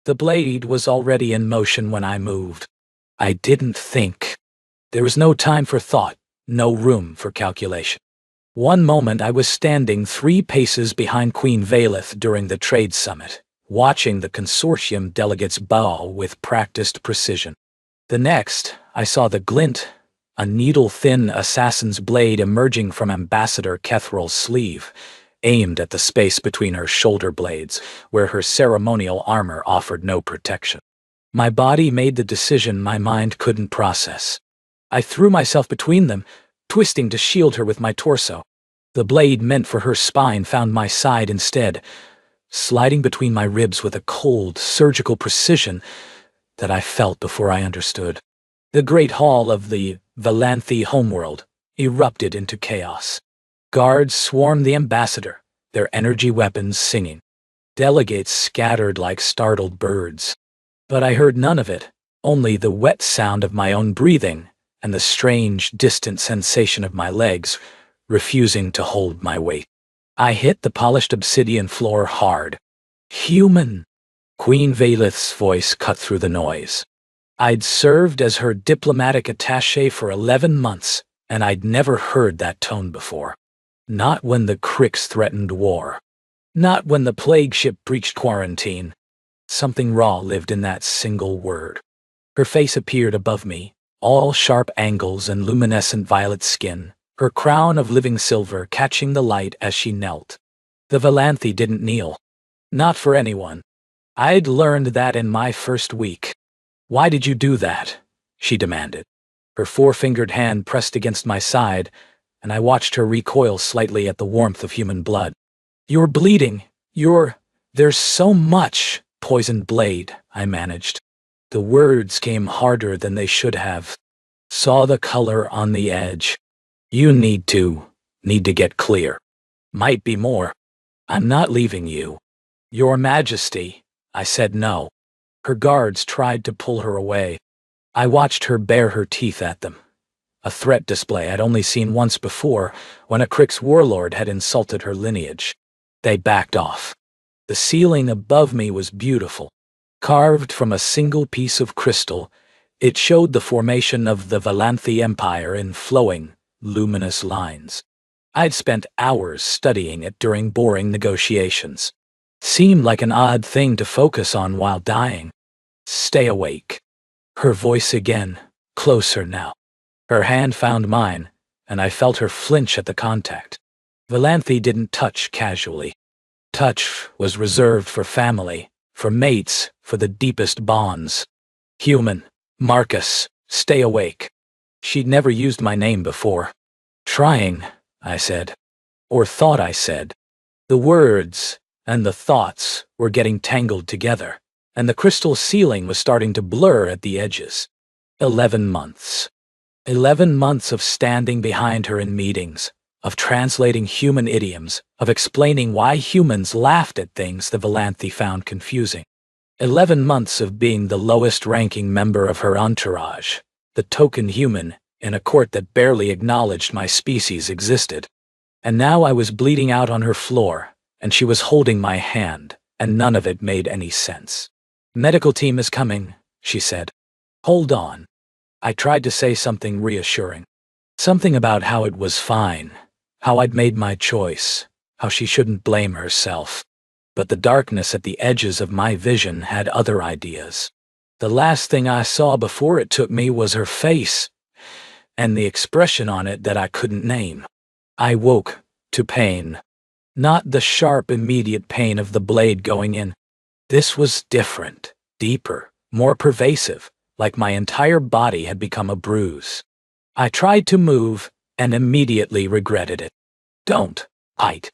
The blade was already in motion when I moved. I didn't think. There was no time for thought, no room for calculation. One moment I was standing 3 paces behind Queen Valeth during the trade summit, watching the consortium delegates bow with practiced precision. The next, I saw the glint, a needle-thin assassin's blade emerging from Ambassador Kethral's sleeve, aimed at the space between her shoulder blades, where her ceremonial armor offered no protection. My body made the decision my mind couldn't process. I threw myself between them, twisting to shield her with my torso. The blade meant for her spine found my side instead, sliding between my ribs with a cold, surgical precision that I felt before I understood. The great hall of the Valanthi homeworld erupted into chaos. Guards swarmed the ambassador, their energy weapons singing. Delegates scattered like startled birds. But I heard none of it, only the wet sound of my own breathing and the strange, distant sensation of my legs refusing to hold my weight. I hit the polished obsidian floor hard. Human! Queen Valeth's voice cut through the noise. I'd served as her diplomatic attaché for 11 months, and I'd never heard that tone before. Not when the Cricks threatened war. Not when the plague ship breached quarantine. Something raw lived in that single word. Her face appeared above me, all sharp angles and luminescent violet skin, her crown of living silver catching the light as she knelt. The Valanthi didn't kneel. Not for anyone. I'd learned that in my first week. "Why did you do that?" she demanded. Her 4-fingered hand pressed against my side, and I watched her recoil slightly at the warmth of human blood. "You're bleeding. There's so much." "Poisoned blade," I managed. The words came harder than they should have. "Saw the color on the edge. You need to get clear. Might be more. I'm not leaving you." "Your Majesty." I said no. Her guards tried to pull her away. I watched her bare her teeth at them. A threat display I'd only seen once before, when a Crix warlord had insulted her lineage. They backed off. The ceiling above me was beautiful. Carved from a single piece of crystal, it showed the formation of the Valanthi Empire in flowing, luminous lines. I'd spent hours studying it during boring negotiations. Seemed like an odd thing to focus on while dying. "Stay awake." Her voice again, closer now. Her hand found mine, and I felt her flinch at the contact. Valanthi didn't touch casually. Touch was reserved for family, for mates, for the deepest bonds. "Human, Marcus, stay awake." She'd never used my name before. "Trying," I said. Or thought I said. The words and the thoughts were getting tangled together, and the crystal ceiling was starting to blur at the edges. 11 months. 11 months of standing behind her in meetings, of translating human idioms, of explaining why humans laughed at things the Valanthi found confusing. 11 months of being the lowest-ranking member of her entourage, the token human in a court that barely acknowledged my species existed. And now I was bleeding out on her floor, and she was holding my hand, and none of it made any sense. "Medical team is coming," she said. "Hold on." I tried to say something reassuring. Something about how it was fine, how I'd made my choice, how she shouldn't blame herself. But the darkness at the edges of my vision had other ideas. The last thing I saw before it took me was her face, and the expression on it that I couldn't name. I woke to pain. Not the sharp, immediate pain of the blade going in. This was different, deeper, more pervasive, like my entire body had become a bruise. I tried to move and immediately regretted it. "Don't bite."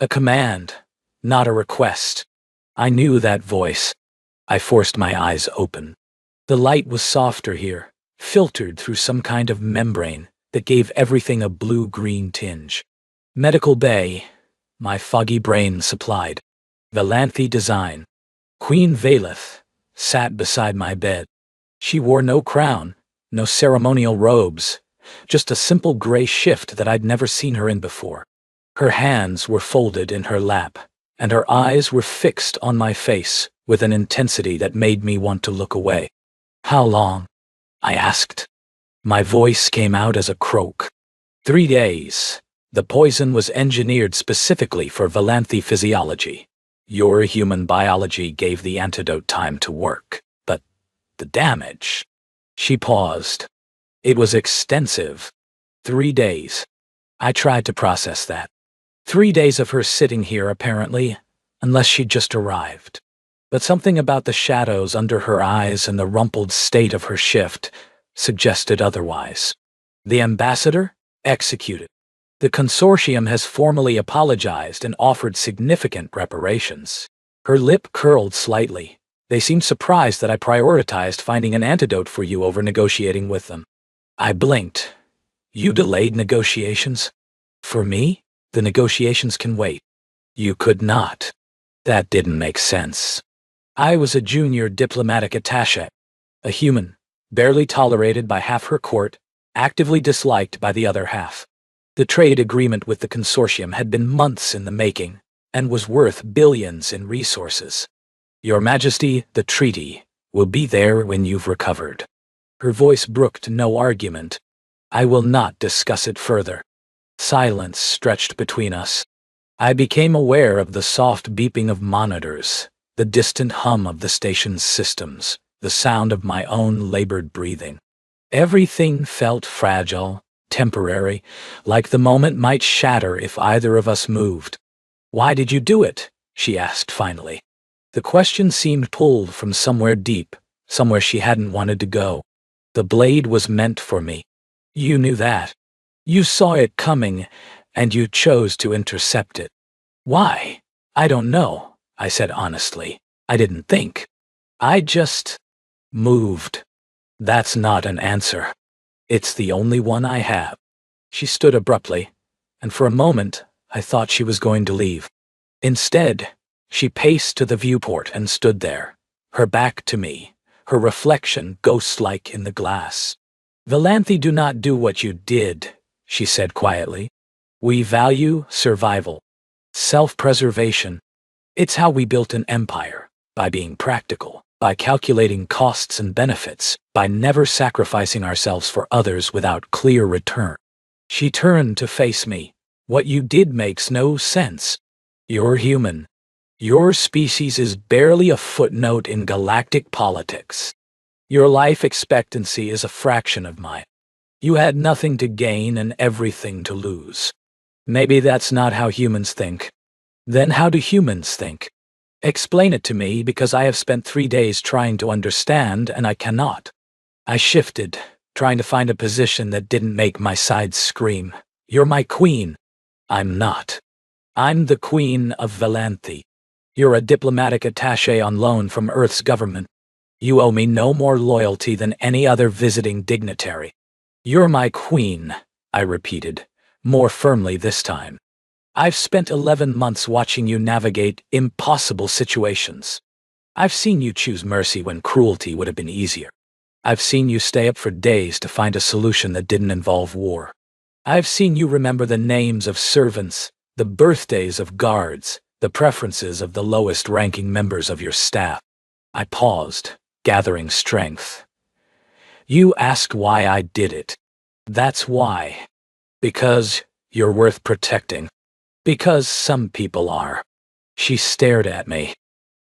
A command, not a request. I knew that voice. I forced my eyes open. The light was softer here, filtered through some kind of membrane that gave everything a blue-green tinge. Medical bay, my foggy brain supplied. Valanthi design. Queen Valeth sat beside my bed. She wore no crown, no ceremonial robes, just a simple gray shift that I'd never seen her in before. Her hands were folded in her lap, and her eyes were fixed on my face with an intensity that made me want to look away. "How long?" I asked. My voice came out as a croak. 3 days. The poison was engineered specifically for Valanthy physiology. Your human biology gave the antidote time to work, but the damage. She paused. It was extensive. 3 days. I tried to process that. 3 days of her sitting here, apparently, unless she'd just arrived. But something about the shadows under her eyes and the rumpled state of her shift suggested otherwise. The ambassador? Executed. The consortium has formally apologized and offered significant reparations. Her lip curled slightly. They seemed surprised that I prioritized finding an antidote for you over negotiating with them. I blinked. You delayed negotiations? For me, the negotiations can wait. You could not. That didn't make sense. I was a junior diplomatic attaché, a human, barely tolerated by half her court, actively disliked by the other half. The trade agreement with the consortium had been months in the making, and was worth billions in resources. Your Majesty, the treaty will be there when you've recovered. Her voice brooked no argument. I will not discuss it further. Silence stretched between us. I became aware of the soft beeping of monitors, the distant hum of the station's systems, the sound of my own labored breathing. Everything felt fragile, temporary, like the moment might shatter if either of us moved. "Why did you do it?" she asked finally. The question seemed pulled from somewhere deep, somewhere she hadn't wanted to go. The blade was meant for me. You knew that. You saw it coming, and you chose to intercept it. Why? I don't know, I said honestly. I didn't think. I just moved. That's not an answer. It's the only one I have. She stood abruptly, and for a moment I thought she was going to leave. Instead, she paced to the viewport and stood there, her back to me, her reflection ghost-like in the glass. "Valanthy do not do what you did," she said quietly. "We value survival, self-preservation. It's how we built an empire, by being practical, by calculating costs and benefits, by never sacrificing ourselves for others without clear return." She turned to face me. "What you did makes no sense. You're human. Your species is barely a footnote in galactic politics. Your life expectancy is a fraction of mine. You had nothing to gain and everything to lose. Maybe that's not how humans think. Then how do humans think? Explain it to me, because I have spent 3 days trying to understand and I cannot." I shifted, trying to find a position that didn't make my sides scream. "You're my queen." "I'm not. I'm the queen of Valanthy. You're a diplomatic attaché on loan from Earth's government. You owe me no more loyalty than any other visiting dignitary." "You're my queen," I repeated, more firmly this time. "I've spent 11 months watching you navigate impossible situations. I've seen you choose mercy when cruelty would have been easier. I've seen you stay up for days to find a solution that didn't involve war. I've seen you remember the names of servants, the birthdays of guards, the preferences of the lowest-ranking members of your staff." I paused, gathering strength. "You asked why I did it. That's why. Because you're worth protecting. Because some people are." She stared at me.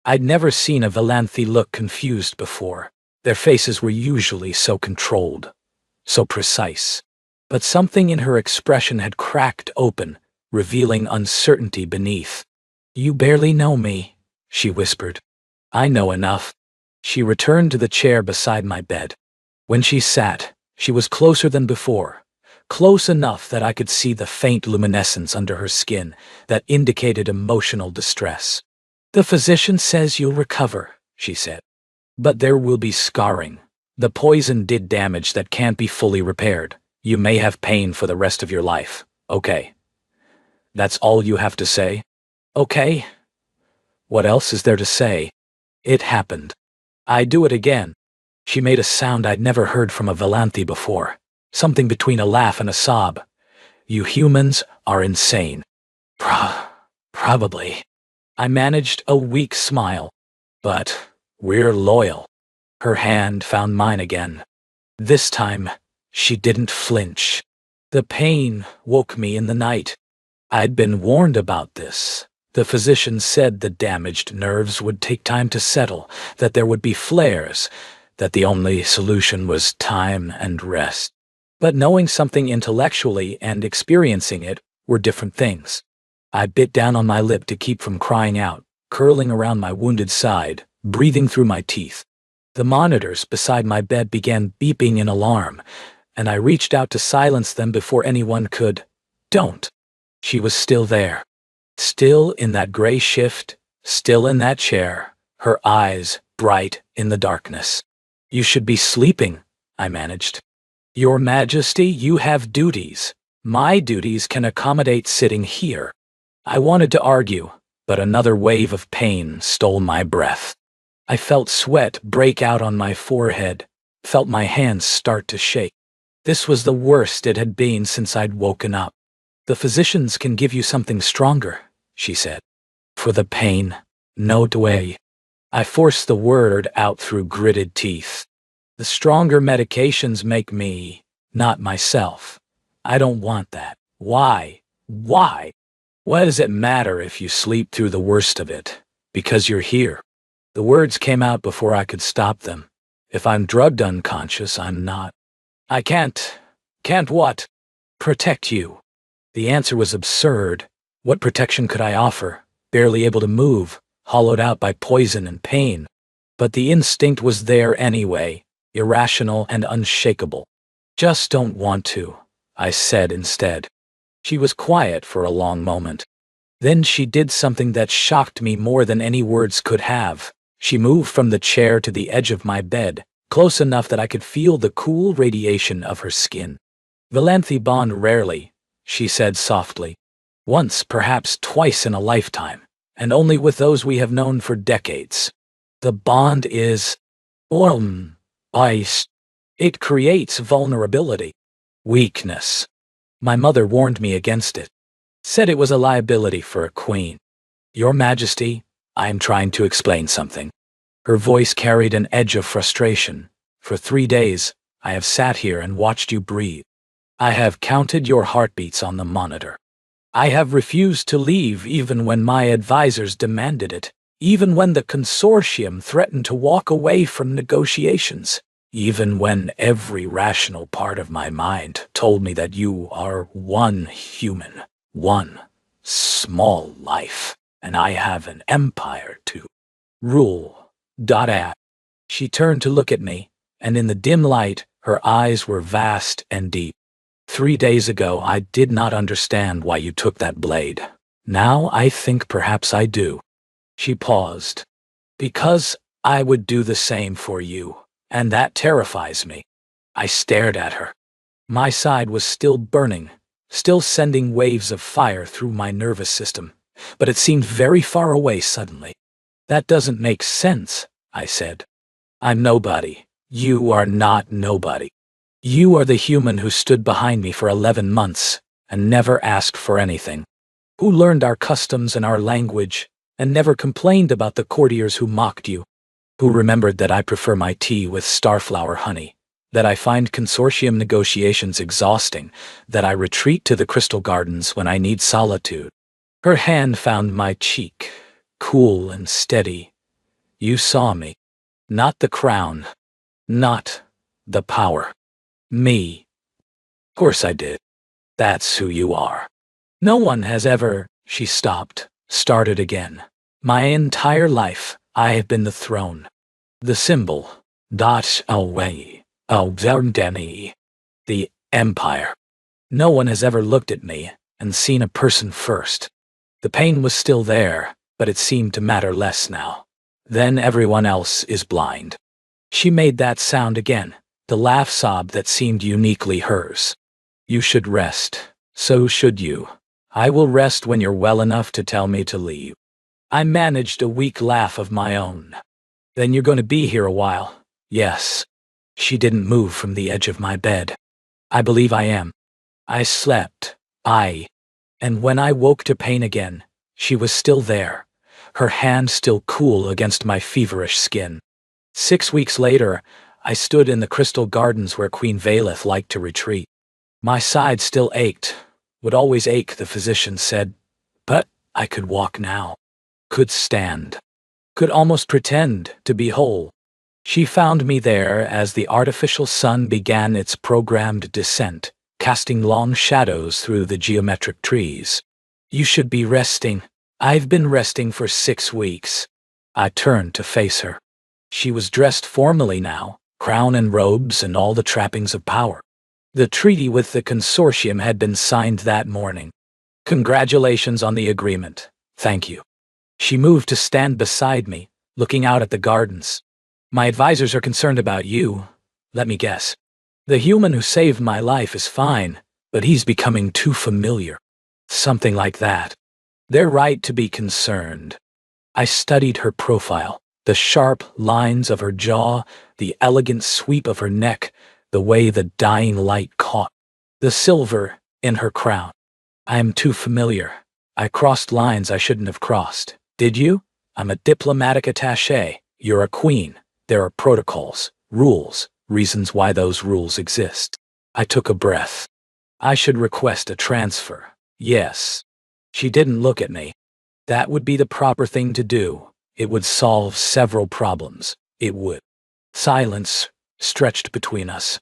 I'd never seen a Valanthy look confused before. Their faces were usually so controlled, so precise. But something in her expression had cracked open, revealing uncertainty beneath. "You barely know me," she whispered. "I know enough." She returned to the chair beside my bed. When she sat, she was closer than before, close enough that I could see the faint luminescence under her skin that indicated emotional distress. "The physician says you'll recover," she said. "But there will be scarring. The poison did damage that can't be fully repaired. You may have pain for the rest of your life. Okay. That's all you have to say? Okay. What else is there to say? It happened. I do it again." She made a sound I'd never heard from a Valanthy before, something between a laugh and a sob. "You humans are insane." Probably. I managed a weak smile. But we're loyal. Her hand found mine again. This time, she didn't flinch. The pain woke me in the night. I'd been warned about this. The physician said the damaged nerves would take time to settle, that there would be flares, that the only solution was time and rest. But knowing something intellectually and experiencing it were different things. I bit down on my lip to keep from crying out, curling around my wounded side, breathing through my teeth. The monitors beside my bed began beeping in alarm, and I reached out to silence them before anyone could. Don't. She was still there. Still in that gray shift, still in that chair, her eyes bright in the darkness. You should be sleeping, I managed. Your Majesty, you have duties. My duties can accommodate sitting here. I wanted to argue, but another wave of pain stole my breath. I felt sweat break out on my forehead, felt my hands start to shake. This was the worst it had been since I'd woken up. The physicians can give you something stronger, she said. For the pain, no way. I forced the word out through gritted teeth. The stronger medications make me, not myself. I don't want that. Why? Why? What does it matter if you sleep through the worst of it? Because you're here. The words came out before I could stop them. If I'm drugged unconscious, I'm not. I can't what? Protect you. The answer was absurd. What protection could I offer? Barely able to move, hollowed out by poison and pain. But the instinct was there anyway, irrational and unshakable. Just don't want to, I said instead. She was quiet for a long moment. Then she did something that shocked me more than any words could have. She moved from the chair to the edge of my bed, close enough that I could feel the cool radiation of her skin. Valenthy bond rarely, she said softly. Once, perhaps twice in a lifetime, and only with those we have known for decades. The bond is ice. It creates vulnerability, weakness. My mother warned me against it, said it was a liability for a queen. Your Majesty, I am trying to explain something. Her voice carried an edge of frustration. For 3 days, I have sat here and watched you breathe. I have counted your heartbeats on the monitor. I have refused to leave even when my advisors demanded it, even when the consortium threatened to walk away from negotiations, even when every rational part of my mind told me that you are one human, one small life, and I have an empire to rule. At. She turned to look at me, and in the dim light, her eyes were vast and deep. 3 days ago, I did not understand why you took that blade. Now I think perhaps I do. She paused. Because I would do the same for you, and that terrifies me. I stared at her. My side was still burning, still sending waves of fire through my nervous system, but it seemed very far away suddenly. That doesn't make sense, I said. I'm nobody. You are not nobody. You are the human who stood behind me for 11 months and never asked for anything, who learned our customs and our language and never complained about the courtiers who mocked you, who remembered that I prefer my tea with starflower honey, that I find consortium negotiations exhausting, that I retreat to the crystal gardens when I need solitude. Her hand found my cheek, cool and steady. You saw me. Not the crown. Not the power. Me. Of course I did. That's who you are. No one has ever. She stopped, started again. My entire life, I have been the throne. The symbol. Away. The empire. No one has ever looked at me and seen a person first. The pain was still there, but it seemed to matter less now. Then everyone else is blind. She made that sound again, the laugh sob that seemed uniquely hers. You should rest. So should you. I will rest when you're well enough to tell me to leave. I managed a weak laugh of my own. Then you're going to be here a while. Yes. She didn't move from the edge of my bed. I believe I am. I slept. And when I woke to pain again, she was still there, her hand still cool against my feverish skin. 6 weeks later, I stood in the crystal gardens where Queen Valeth liked to retreat. My side still ached, would always ache, the physician said, but I could walk now, could stand, could almost pretend to be whole. She found me there as the artificial sun began its programmed descent, casting long shadows through the geometric trees. You should be resting. I've been resting for 6 weeks. I turned to face her. She was dressed formally now, crown and robes and all the trappings of power. The treaty with the consortium had been signed that morning. Congratulations on the agreement. Thank you. She moved to stand beside me, looking out at the gardens. My advisors are concerned about you. Let me guess. The human who saved my life is fine, but he's becoming too familiar. Something like that. They're right to be concerned. I studied her profile, the sharp lines of her jaw, the elegant sweep of her neck, the way the dying light caught, the silver in her crown. I am too familiar. I crossed lines I shouldn't have crossed. Did you? I'm a diplomatic attaché. You're a queen. There are protocols, rules, reasons why those rules exist. I took a breath. I should request a transfer. Yes. She didn't look at me. That would be the proper thing to do. It would solve several problems. It would. Silence stretched between us.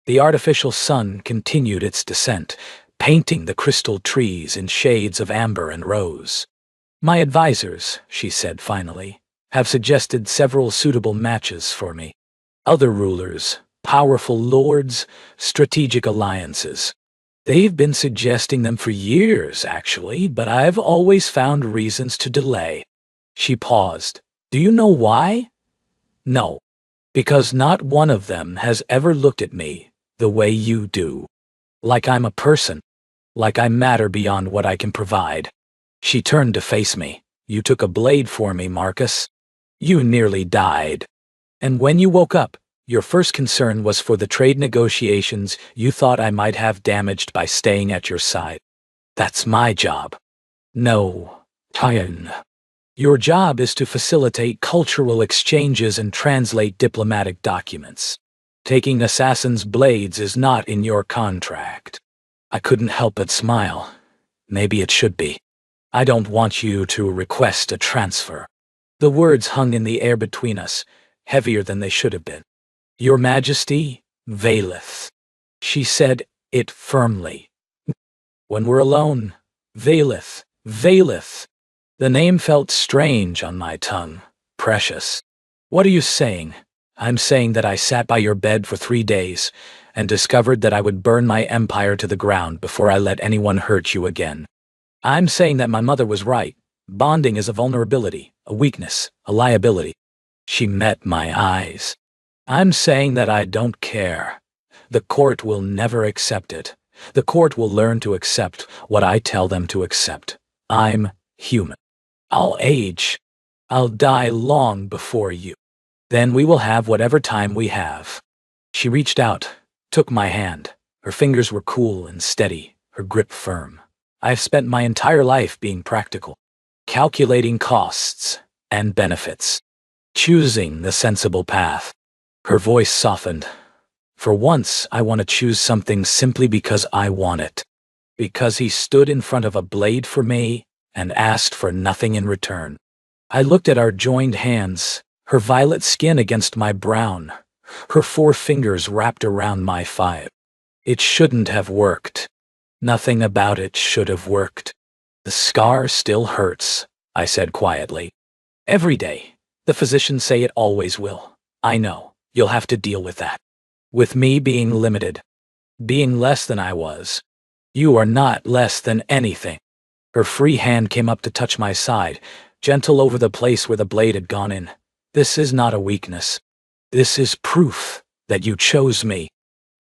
The artificial sun continued its descent, painting the crystal trees in shades of amber and rose. My advisors, she said finally, have suggested several suitable matches for me. Other rulers, powerful lords, strategic alliances. They've been suggesting them for years, actually, but I've always found reasons to delay. She paused. Do you know why? No. Because not one of them has ever looked at me the way you do. Like I'm a person. Like I matter beyond what I can provide. She turned to face me. You took a blade for me, Marcus. You nearly died. And when you woke up, your first concern was for the trade negotiations you thought I might have damaged by staying at your side. That's my job. No, Tyan. Your job is to facilitate cultural exchanges and translate diplomatic documents. Taking assassins' blades is not in your contract. I couldn't help but smile. Maybe it should be. I don't want you to request a transfer. The words hung in the air between us, heavier than they should have been. Your Majesty, Valeth. She said it firmly. When we're alone, Valeth, Valeth. The name felt strange on my tongue, precious. What are you saying? I'm saying that I sat by your bed for 3 days and discovered that I would burn my empire to the ground before I let anyone hurt you again. I'm saying that my mother was right. Bonding is a vulnerability, a weakness, a liability. She met my eyes. I'm saying that I don't care. The court will never accept it. The court will learn to accept what I tell them to accept. I'm human. I'll age. I'll die long before you. Then we will have whatever time we have. She reached out, took my hand. Her fingers were cool and steady, her grip firm. I've spent my entire life being practical, calculating costs and benefits, choosing the sensible path. Her voice softened. For once, I want to choose something simply because I want it. Because he stood in front of a blade for me and asked for nothing in return. I looked at our joined hands, her violet skin against my brown, her 4 fingers wrapped around my 5. It shouldn't have worked. Nothing about it should have worked. The scar still hurts, I said quietly. Every day. The physicians say it always will. I know. You'll have to deal with that. With me being limited. Being less than I was. You are not less than anything. Her free hand came up to touch my side, gentle over the place where the blade had gone in. This is not a weakness. This is proof that you chose me.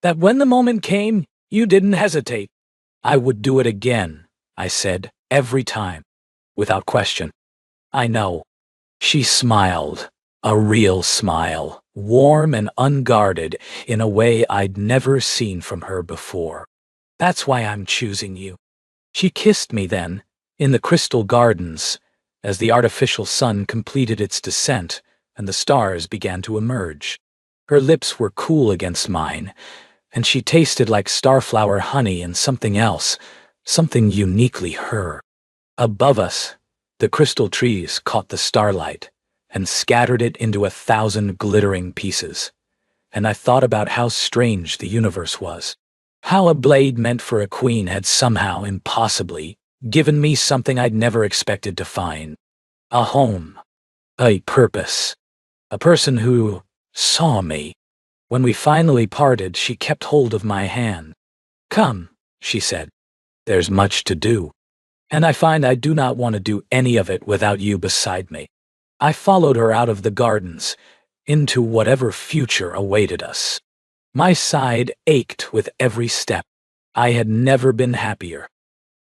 That when the moment came, you didn't hesitate. I would do it again, I said, every time. Without question. I know. She smiled. A real smile, warm and unguarded in a way I'd never seen from her before. That's why I'm choosing you. She kissed me then, in the crystal gardens, as the artificial sun completed its descent and the stars began to emerge. Her lips were cool against mine, and she tasted like starflower honey and something else, something uniquely her. Above us, the crystal trees caught the starlight and scattered it into 1,000 glittering pieces. And I thought about how strange the universe was. How a blade meant for a queen had somehow, impossibly, given me something I'd never expected to find. A home. A purpose. A person who saw me. When we finally parted, she kept hold of my hand. "Come," she said. "There's much to do. And I find I do not want to do any of it without you beside me." I followed her out of the gardens, into whatever future awaited us. My side ached with every step. I had never been happier.